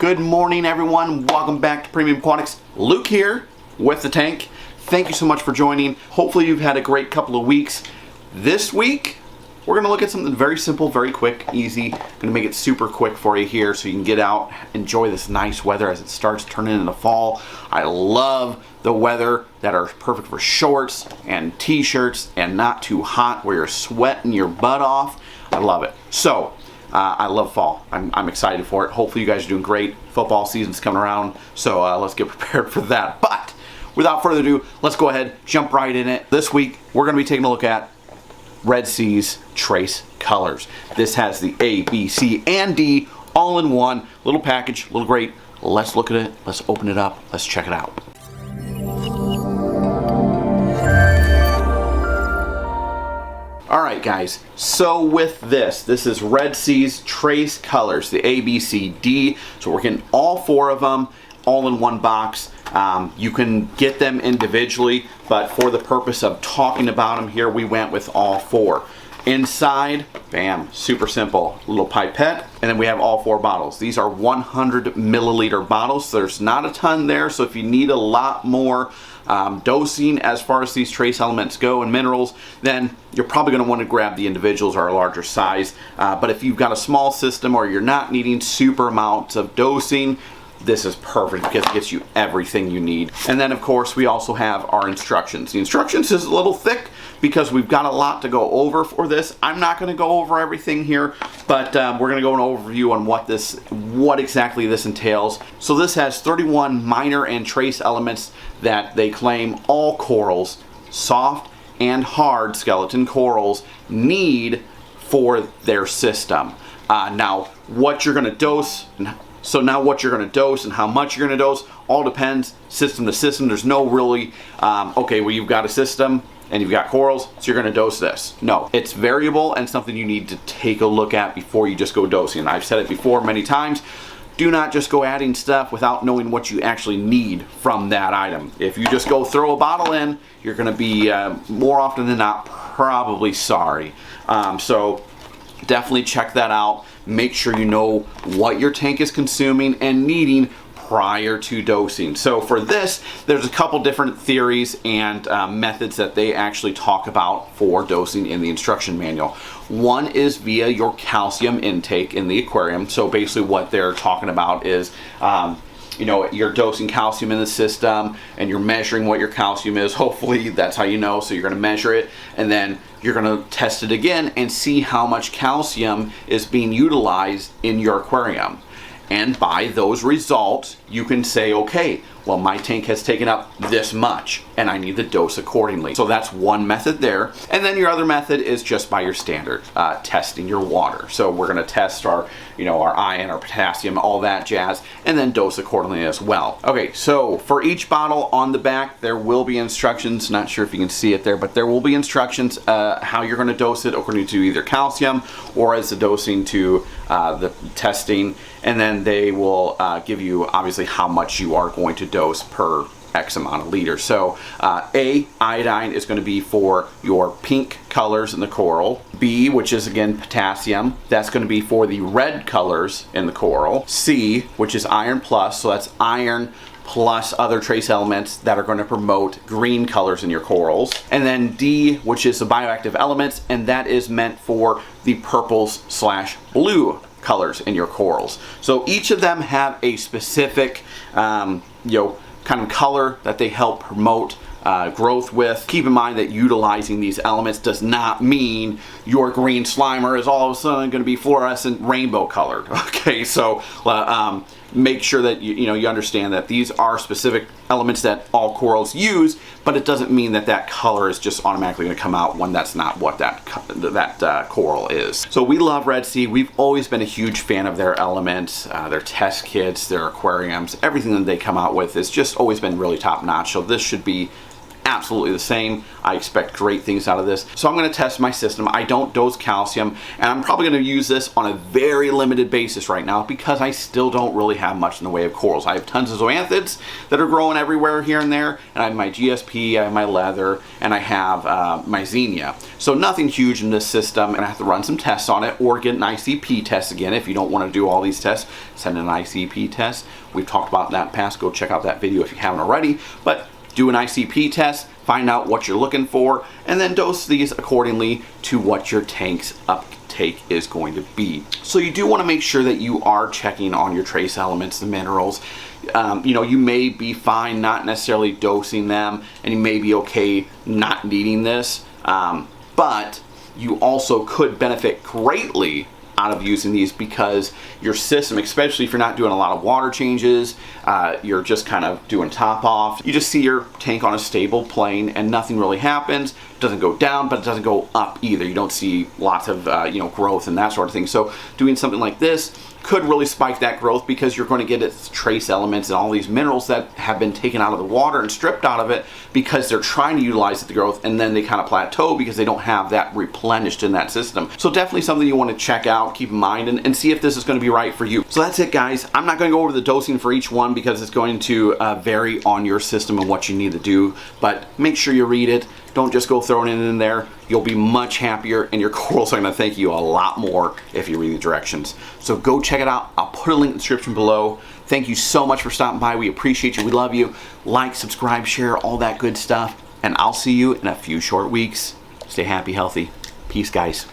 Good morning, everyone. Welcome back to Premium Aquatics. Luke here with the tank. Thank you so much for joining. Hopefully you've had a great couple of weeks. This week, we're gonna look at something very simple, very quick, easy. Gonna make it super quick for you here so you can get out, enjoy this nice weather as it starts turning into fall. I love the weather that are perfect for shorts and t-shirts and not too hot where you're sweating your butt off. I love it. So, I love fall. I'm excited for it. Hopefully you guys are doing great. Football season's coming around, so let's get prepared for that. But without further ado, let's go ahead, jump right in it. This week, we're gonna be taking a look at Redsea's Trace Colors. This has the A, B, C, and D all in one. Little package, little great. Let's look at it. Let's open it up. Let's check it out. Alright guys, so with this is Redsea's Trace Colors, the A, B, C, D. So we're getting all four of them all in one box. You can get them individually, but for the purpose of talking about them here, we went with all four. Inside, bam, super simple, little pipette, and then we have all four bottles. These are 100 milliliter bottles. There's not a ton there, so if you need a lot more dosing as far as these trace elements go and minerals, then you're probably going to want to grab the individuals or a larger size. But if you've got a small system or you're not needing super amounts of dosing, this is perfect because it gets you everything you need. And then of course we also have our instructions. The instructions is a little thick because we've got a lot to go over for this. I'm not going to go over everything here, but we're going to go an overview on what exactly this entails. So this has 31 minor and trace elements that they claim all corals, soft and hard skeleton corals, need for their system. Now what you're going to dose and what you're going to dose and how much you're going to dose all depends system to system. There's no really, okay, well you've got a system and you've got corals, so you're going to dose this. No, it's variable and something you need to take a look at before you just go dosing. I've said it before many times. Do not just go adding stuff without knowing what you actually need from that item. If you just go throw a bottle in, you're going to be more often than not probably sorry. So definitely check that out. Make sure you know what your tank is consuming and needing prior to dosing. So for this, there's a couple different theories and methods that they actually talk about for dosing in the instruction manual. One is via your calcium intake in the aquarium. So basically what they're talking about is you know, you're dosing calcium in the system and you're measuring what your calcium is. Hopefully that's how you know. So you're going to measure it and then you're going to test it again and see how much calcium is being utilized in your aquarium. And by those results, you can say, okay, well, my tank has taken up this much and I need to dose accordingly. So that's one method there. And then your other method is just by your standard testing your water. So we're going to test our, you know, our iron, our potassium, all that jazz, and then dose accordingly as well. Okay, so for each bottle on the back, there will be instructions. Not sure if you can see it there, but there will be instructions how you're going to dose it according to either calcium or as the dosing to the testing. And then they will give you obviously how much you are going to dose per X amount of liters. So A, iodine is going to be for your pink colors in the coral. B, which is again potassium, that's going to be for the red colors in the coral. C, which is iron plus, so that's iron plus other trace elements that are going to promote green colors in your corals. And then D, which is the bioactive elements, and that is meant for the purples / blue colors in your corals. So each of them have a specific you know, kind of color that they help promote growth with. Keep in mind that utilizing these elements does not mean your green Slimer is all of a sudden going to be fluorescent rainbow colored. Okay, so make sure that you understand that these are specific elements that all corals use, but it doesn't mean that that color is just automatically going to come out when that's not what that coral is. So we love Redsea. We've always been a huge fan of their elements, their test kits, their aquariums. Everything that they come out with has just always been really top notch. So this should be absolutely the same. I expect great things out of this. So I'm going to test my system. I don't dose calcium, and I'm probably going to use this on a very limited basis right now because I still don't really have much in the way of corals. I have tons of zoanthids that are growing everywhere here and there, and I have my GSP, I have my leather, and I have my Xenia. So nothing huge in this system, and I have to run some tests on it or get an ICP test again. If you don't want to do all these tests, send an ICP test. We've talked about that in the past. Go check out that video if you haven't already. But do an ICP test, find out what you're looking for, and then dose these accordingly to what your tank's uptake is going to be. So you do want to make sure that you are checking on your trace elements, the minerals. You know, you may be fine not necessarily dosing them, and you may be okay not needing this, but you also could benefit greatly out of using these because your system, especially if you're not doing a lot of water changes, you're just kind of doing top off, you just see your tank on a stable plane and nothing really happens. It doesn't go down, but it doesn't go up either. You don't see lots of growth and that sort of thing. So doing something like this could really spike that growth because you're going to get its trace elements and all these minerals that have been taken out of the water and stripped out of it because they're trying to utilize the growth, and then they kind of plateau because they don't have that replenished in that system. So definitely something you want to check out, keep in mind, and see if this is going to be right for you. So that's it, guys. I'm not going to go over the dosing for each one because it's going to vary on your system and what you need to do, but make sure you read it. Don't just go throwing it in there. You'll be much happier, and your corals are going to thank you a lot more if you read the directions. So go check it out. I'll put a link in the description below. Thank you so much for stopping by. We appreciate you. We love you. Like, subscribe, share, all that good stuff. And I'll see you in a few short weeks. Stay happy, healthy. Peace, guys.